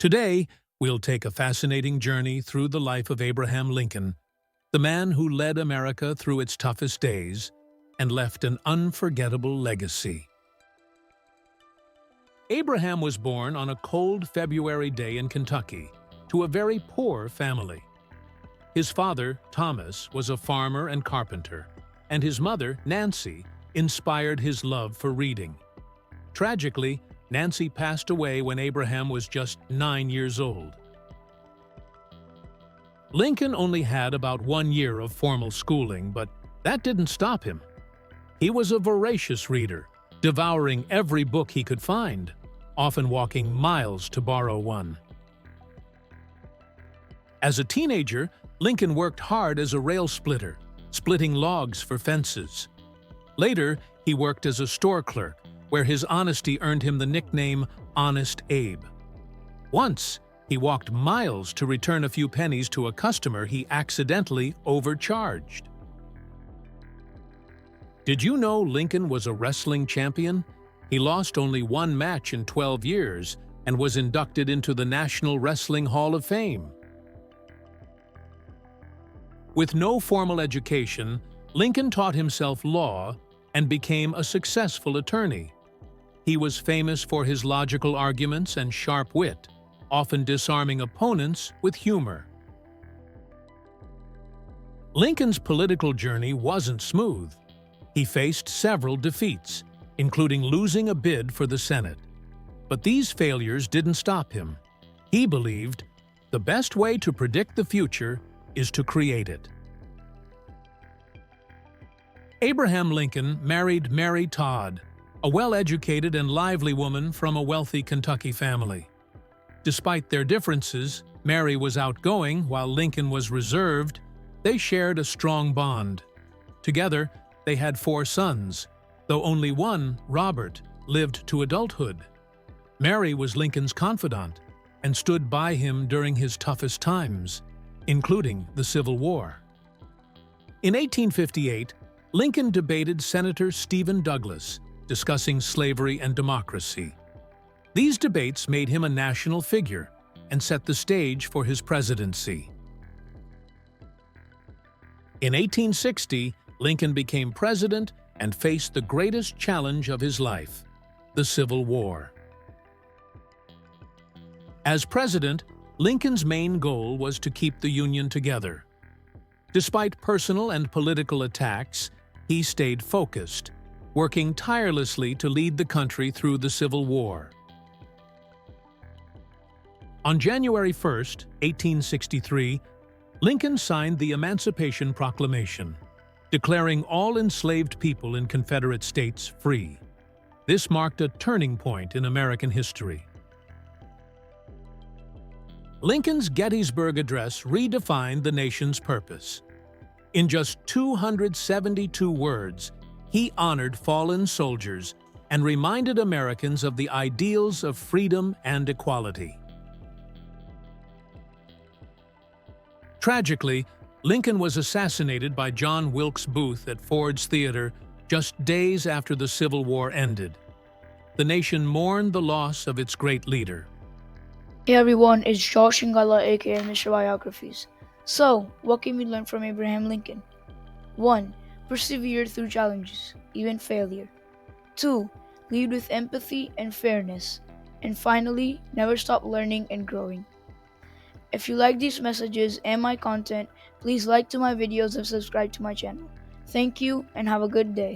Today, we'll take a fascinating journey through the life of Abraham Lincoln, the man who led America through its toughest days and left an unforgettable legacy. Abraham was born on a cold February day in Kentucky to a very poor family. His father, Thomas, was a farmer and carpenter, and his mother, Nancy, inspired his love for reading. Tragically, Nancy passed away when Abraham was just 9 years old. Lincoln only had about 1 year of formal schooling, but that didn't stop him. He was a voracious reader, devouring every book he could find, often walking miles to borrow one. As a teenager, Lincoln worked hard as a rail splitter, splitting logs for fences. Later, he worked as a store clerk, where his honesty earned him the nickname Honest Abe. Once, he walked miles to return a few pennies to a customer he accidentally overcharged. Did you know Lincoln was a wrestling champion? He lost only one match in 12 years and was inducted into the National Wrestling Hall of Fame. With no formal education, Lincoln taught himself law and became a successful attorney. He was famous for his logical arguments and sharp wit, often disarming opponents with humor. Lincoln's political journey wasn't smooth. He faced several defeats, including losing a bid for the Senate. But these failures didn't stop him. He believed the best way to predict the future is to create it. Abraham Lincoln married Mary Todd, a well-educated and lively woman from a wealthy Kentucky family. Despite their differences, Mary was outgoing while Lincoln was reserved. They shared a strong bond. Together, they had 4 sons, though only one, Robert, lived to adulthood. Mary was Lincoln's confidant and stood by him during his toughest times, including the Civil War. In 1858, Lincoln debated Senator Stephen Douglas, discussing slavery and democracy. These debates made him a national figure and set the stage for his presidency. In 1860, Lincoln became president and faced the greatest challenge of his life, the Civil War. As president, Lincoln's main goal was to keep the Union together. Despite personal and political attacks, he stayed focused, working tirelessly to lead the country through the Civil War. On January 1, 1863, Lincoln signed the Emancipation Proclamation, declaring all enslaved people in Confederate states free. This marked a turning point in American history. Lincoln's Gettysburg Address redefined the nation's purpose. In just 272 words, he honored fallen soldiers and reminded Americans of the ideals of freedom and equality. Tragically, Lincoln was assassinated by John Wilkes Booth at Ford's Theater just days after the Civil War ended. The nation mourned the loss of its great leader. Hey everyone, it's Josh Shingala aka Mr. Biographies. So, what can we learn from Abraham Lincoln? 1. Persevere through challenges, even failure. 2. Lead with empathy and fairness. And finally, never stop learning and growing. If you like these messages and my content, please like to my videos and subscribe to my channel. Thank you and have a good day.